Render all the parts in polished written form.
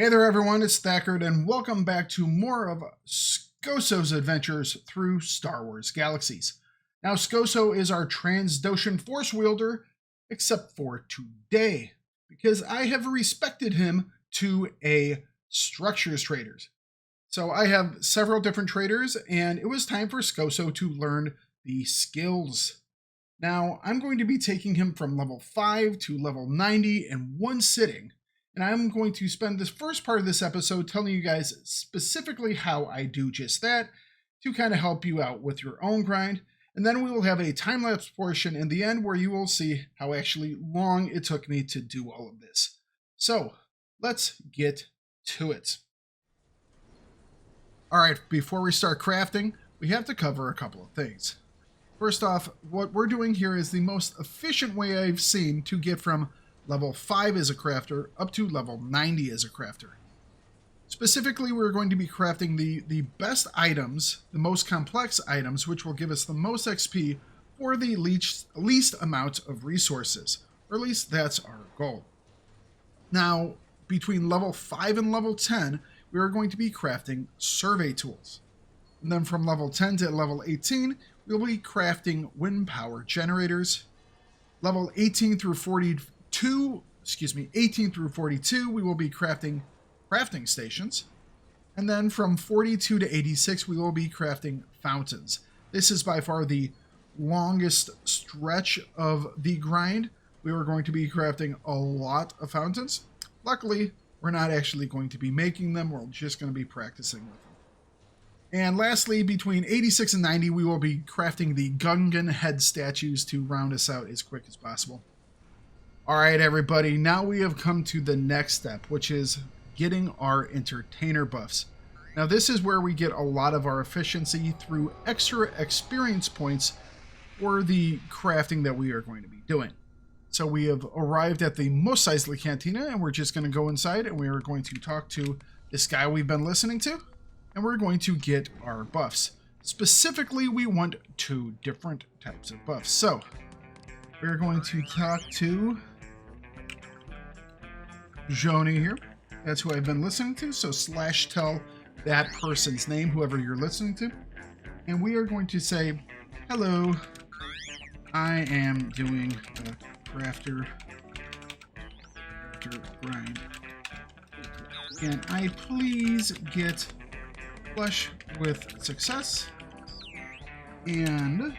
Hey there everyone, it's Thakard and welcome back to more of Scoso's adventures through Star Wars Galaxies. Now Scoso is our Trans-Doshan Force wielder, except for today, because I have respected him to a Structures Traders. So I have several different traders and it was time for Scoso to learn the skills. Now I'm going to be taking him from level 5 to level 90 in one sitting. And I'm going to spend this first part of this episode telling you guys specifically how I do just that to kind of help you out with your own grind. And then we will have a time-lapse portion in the end where you will see how actually long it took me to do all of this. So let's get to it. All right, before we start crafting, we have to cover a couple of things. First off, what we're doing here is the most efficient way I've seen to get from level 5 as a crafter up to level 90 as a crafter. Specifically, we're going to be crafting the best items, the most complex items, which will give us the most XP for the least amount of resources, or at least that's our goal. Now, between level 5 and level 10, we are going to be crafting survey tools. And then from level 10 to level 18, we'll be crafting wind power generators. Level 18 through 42, we will be crafting stations. And then from 42 to 86, we will be crafting fountains. This is by far the longest stretch of the grind. We are going to be crafting a lot of fountains. Luckily, we're not actually going to be making them. We're just going to be practicing with them. And lastly, between 86 and 90, we will be crafting the Gungan head statues to round us out as quick as possible. All right, everybody, now we have come to the next step, which is getting our entertainer buffs. Now, this is where we get a lot of our efficiency through extra experience points for the crafting that we are going to be doing. So we have arrived at the Mos Eisley Cantina, and we're just going to go inside, and we are going to talk to this guy we've been listening to, and we're going to get our buffs. Specifically, we want 2 different types of buffs. So we're going to talk to Joni here. That's who I've been listening to. So / tell that person's name, whoever you're listening to. And we are going to say, hello, I am doing a crafter grind. Can I please get flush with success and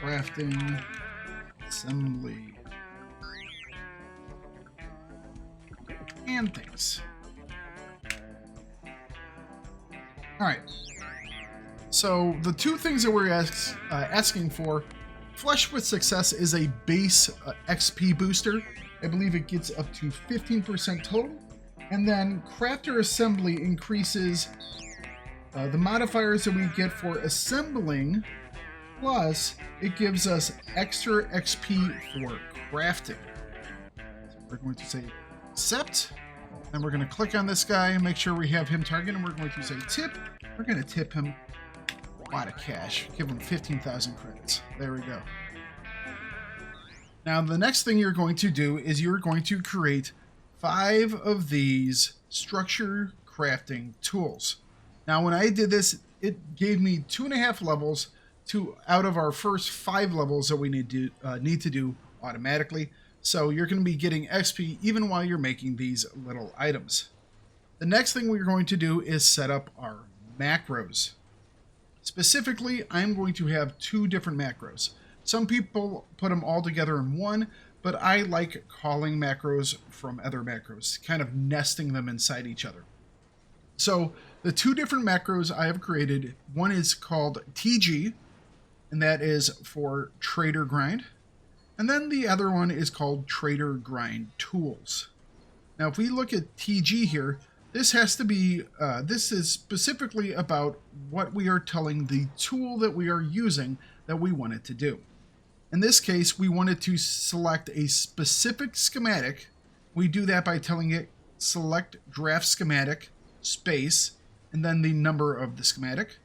crafting assembly and things. All right. So the 2 things that we're asking for, Flush with Success is a base XP booster. I believe it gets up to 15% total. And then Crafter Assembly increases the modifiers that we get for assembling, plus it gives us extra XP for crafting. So we're going to say accept, and we're going to click on this guy and make sure we have him targeted, and we're going to say tip. We're going to tip him a lot of cash, give him 15,000 credits. There we go. Now the next thing you're going to do is you're going to create 5 of these structure crafting tools. Now when I did this, it gave me 2.5 levels out of our first 5 levels that we need to do automatically. So you're going to be getting XP even while you're making these little items. The next thing we're going to do is set up our macros. Specifically, I'm going to have 2 different macros. Some people put them all together in one, but I like calling macros from other macros, kind of nesting them inside each other. So the 2 different macros I have created, one is called TG, and that is for Trader Grind. And then the other one is called Trader Grind Tools. Now, if we look at TG here, this has to be, this is specifically about what we are telling the tool that we are using that we want it to do. In this case, we wanted to select a specific schematic. We do that by telling it select draft schematic, space, and then the number of the schematic.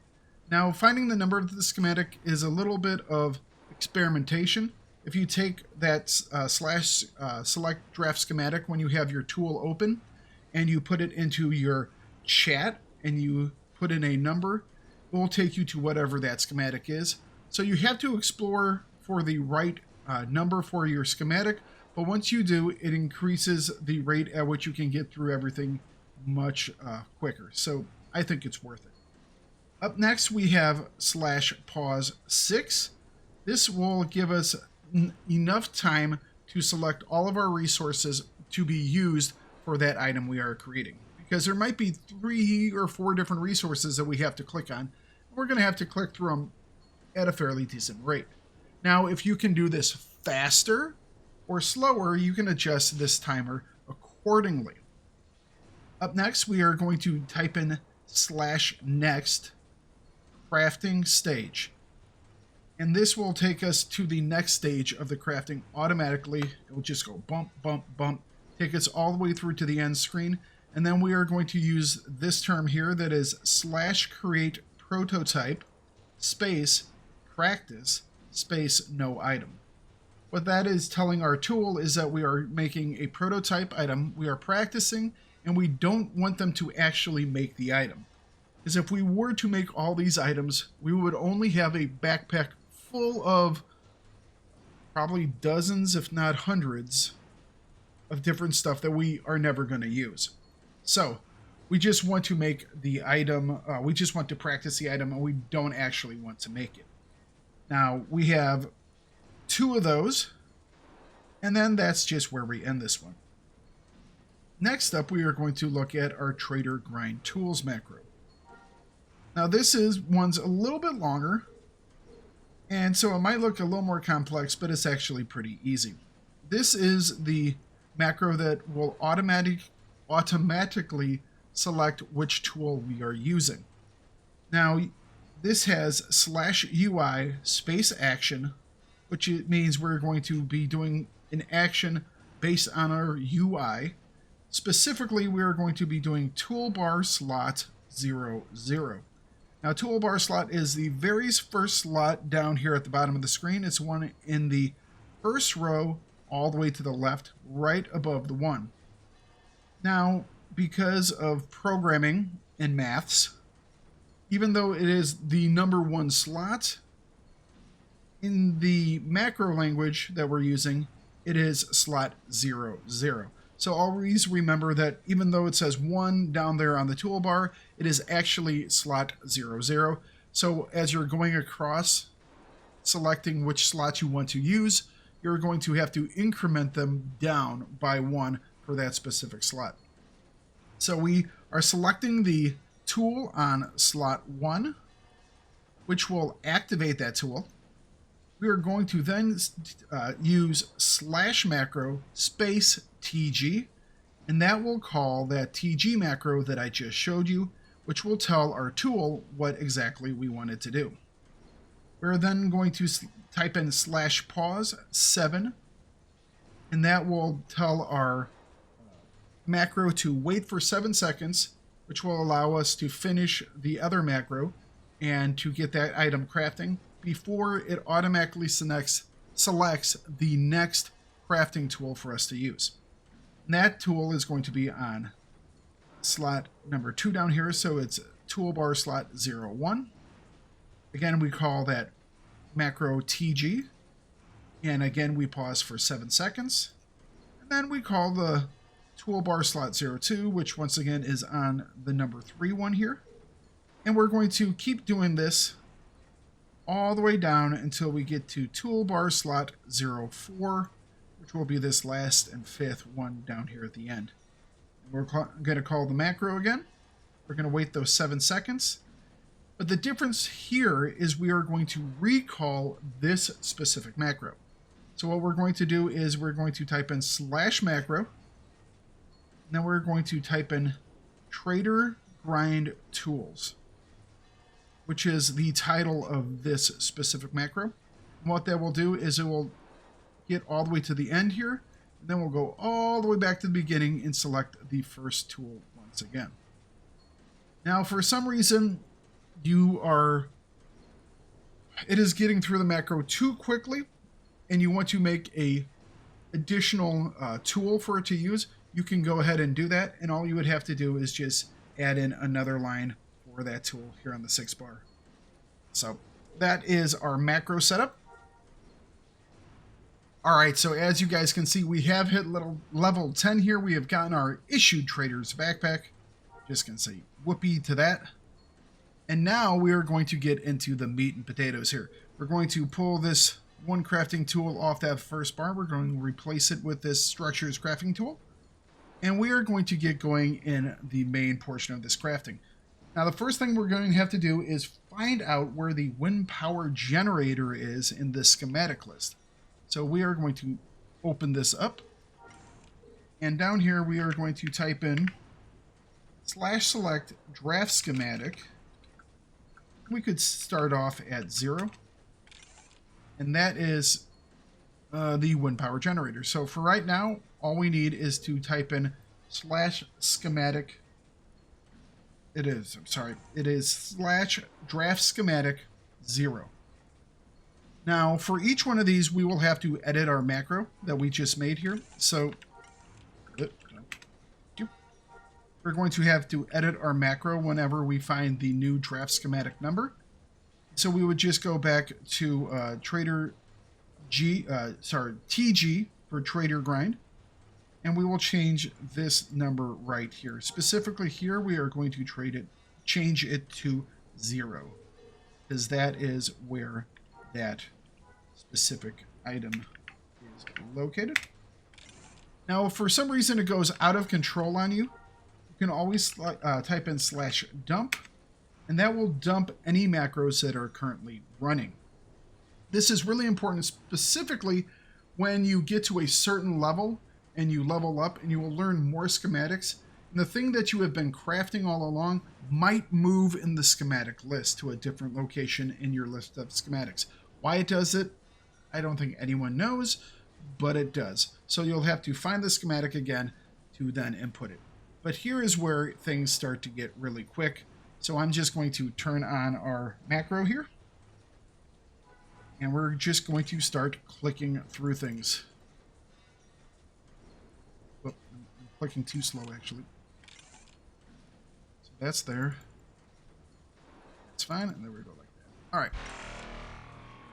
Now, finding the number of the schematic is a little bit of experimentation. If you take that / select draft schematic when you have your tool open, and you put it into your chat and you put in a number, it will take you to whatever that schematic is. So you have to explore for the right number for your schematic, but once you do, it increases the rate at which you can get through everything much quicker. So I think it's worth it. Up next, we have /pause 6. This will give us enough time to select all of our resources to be used for that item we are creating. Because there might be 3 or 4 different resources that we have to click on. We're going to have to click through them at a fairly decent rate. Now, if you can do this faster or slower, you can adjust this timer accordingly. Up next, we are going to type in /next crafting stage. And this will take us to the next stage of the crafting automatically. It will just go bump, bump, bump, take us all the way through to the end screen. And then we are going to use this term here that is /create prototype space practice space no item. What that is telling our tool is that we are making a prototype item, we are practicing, and we don't want them to actually make the item. Because if we were to make all these items, we would only have a backpack full of probably dozens, if not hundreds, of different stuff that we are never going to use. So we just want to make the item, we just want to practice the item, and we don't actually want to make it. Now we have 2 of those, and then that's just where we end this one. Next up, we are going to look at our Trader Grind Tools macro. Now this one's a little bit longer, and so it might look a little more complex, but it's actually pretty easy. This is the macro that will automatically select which tool we are using. Now this has /UI space action, which means we're going to be doing an action based on our UI. Specifically, we are going to be doing toolbar slot 00. Now, toolbar slot is the very first slot down here at the bottom of the screen. It's one in the first row all the way to the left, right above the 1. Now, because of programming and maths, even though it is the number 1 slot, in the macro language that we're using, it is slot 00. So always remember that even though it says 1 down there on the toolbar, it is actually slot 00. So as you're going across, selecting which slot you want to use, you're going to have to increment them down by 1 for that specific slot. So we are selecting the tool on slot 1, which will activate that tool. We are going to then use /macro space TG, and that will call that TG macro that I just showed you, which will tell our tool what exactly we want it to do. We're then going to type in /pause 7, and that will tell our macro to wait for 7 seconds, which will allow us to finish the other macro and to get that item crafting before it automatically selects the next crafting tool for us to use. And that tool is going to be on slot number 2 down here, so it's toolbar slot 01. Again, we call that macro TG, and again we pause for 7 seconds, and then we call the toolbar slot 02, which once again is on the number 3 one here, and we're going to keep doing this all the way down until we get to toolbar slot 04, which will be this last and 5th one down here at the end. And we're going to call the macro again. We're going to wait those 7 seconds. But the difference here is we are going to recall this specific macro. So what we're going to do is we're going to type in /macro. And then we're going to type in Trader Grind Tools, which is the title of this specific macro. And what that will do is it will get all the way to the end here, and then we'll go all the way back to the beginning and select the first tool once again. Now, for some reason, it is getting through the macro too quickly, and you want to make a additional tool for it to use, you can go ahead and do that, and all you would have to do is just add in another line for that tool here on the 6 bar. So that is our macro setup. All right, so as you guys can see, we have hit level 10 here. We have gotten our issued trader's backpack. Just gonna say whoopee to that. And now we are going to get into the meat and potatoes here. We're going to pull this one crafting tool off that first bar. We're going to replace it with this structures crafting tool. And we are going to get going in the main portion of this crafting. Now, the first thing we're going to have to do is find out where the wind power generator is in this schematic list. So we are going to open this up. And down here, we are going to type in /select draft schematic. We could start off at 0. And that is the wind power generator. So for right now, all we need is to type in /schematic. It is /draft schematic 0. Now, for each one of these, we will have to edit our macro that we just made here. So we're going to have to edit our macro whenever we find the new draft schematic number. So we would just go back to TG for trader grind, and we will change this number right here. Specifically here, we are going to change it to 0, because that is where that specific item is located. Now, if for some reason it goes out of control on you, you can always type in /dump, and that will dump any macros that are currently running. This is really important, specifically when you get to a certain level and you level up and you will learn more schematics. And the thing that you have been crafting all along might move in the schematic list to a different location in your list of schematics. Why it does it, I don't think anyone knows, but it does. So you'll have to find the schematic again to then input it. But here is where things start to get really quick. So I'm just going to turn on our macro here. And we're just going to start clicking through things. Whoop, I'm clicking too slow, actually. So that's there. That's fine, and there we go like that. All right.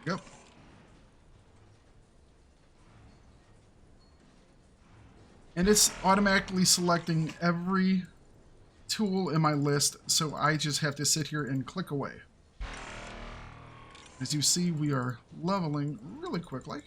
There we go. And it's automatically selecting every tool in my list, so I just have to sit here and click away. As you see, we are leveling really quick like.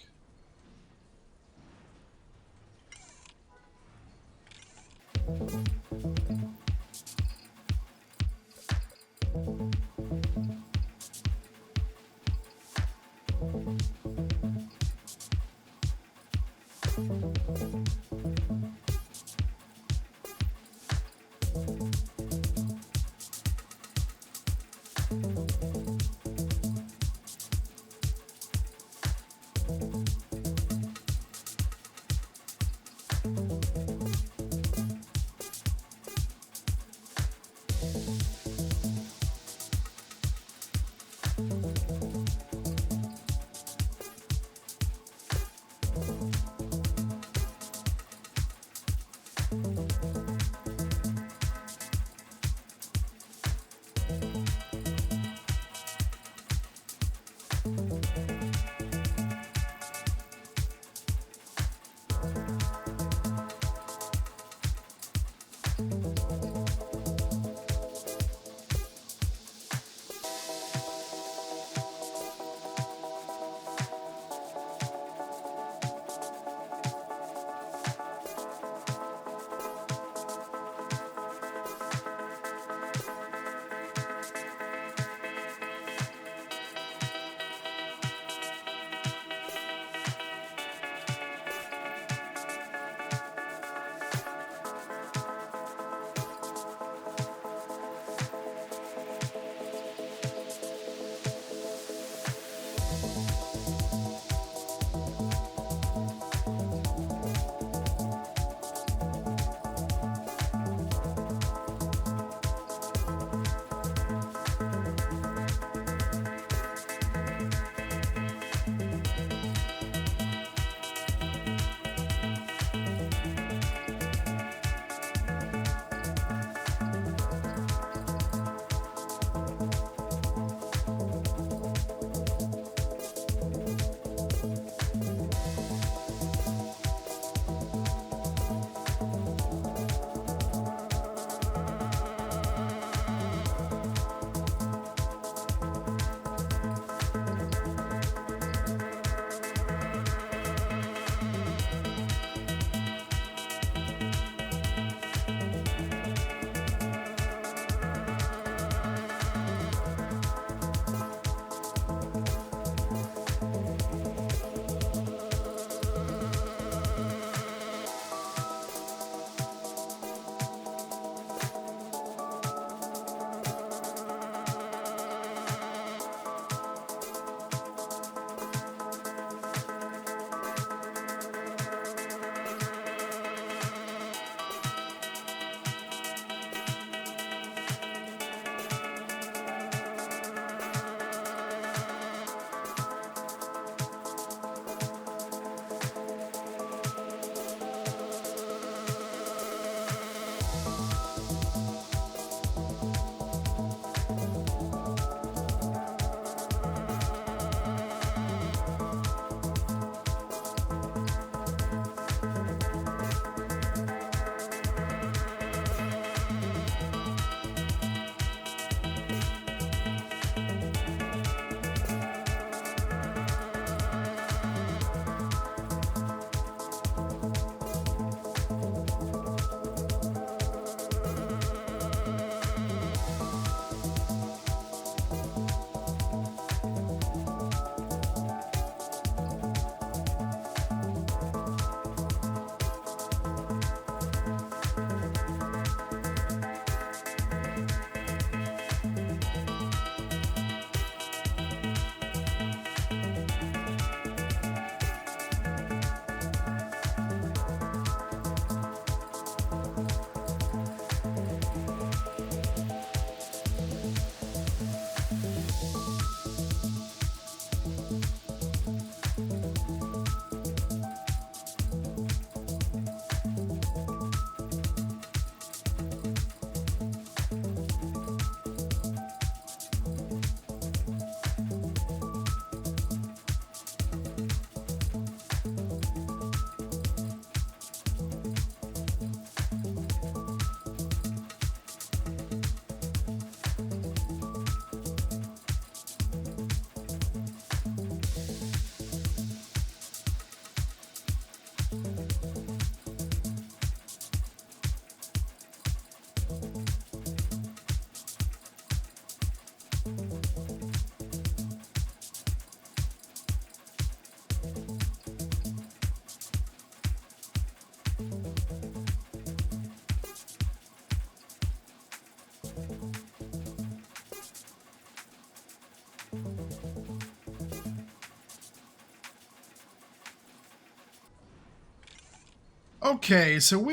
Okay, so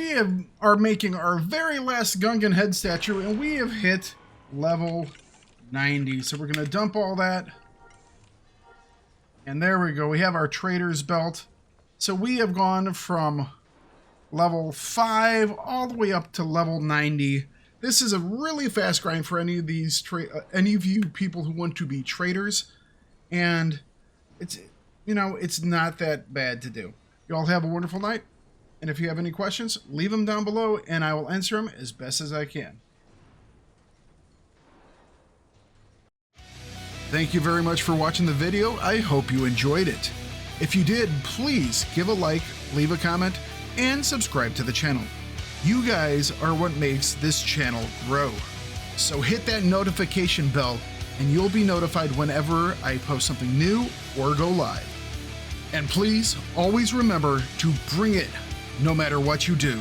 are making our very last Gungan head statue, and we have hit level 90. So we're going to dump all that. And there we go. We have our trader's belt. So we have gone from level 5 all the way up to level 90. This is a really fast grind for any of these any of you people who want to be traders, and it's it's not that bad to do. You all have a wonderful night, and if you have any questions, leave them down below and I will answer them as best as I can. Thank you very much for watching the video. I hope you enjoyed it. If you did, please give a like, leave a comment, and subscribe to the channel. You guys are what makes this channel grow. So hit that notification bell and you'll be notified whenever I post something new or go live. And please always remember to bring it no matter what you do.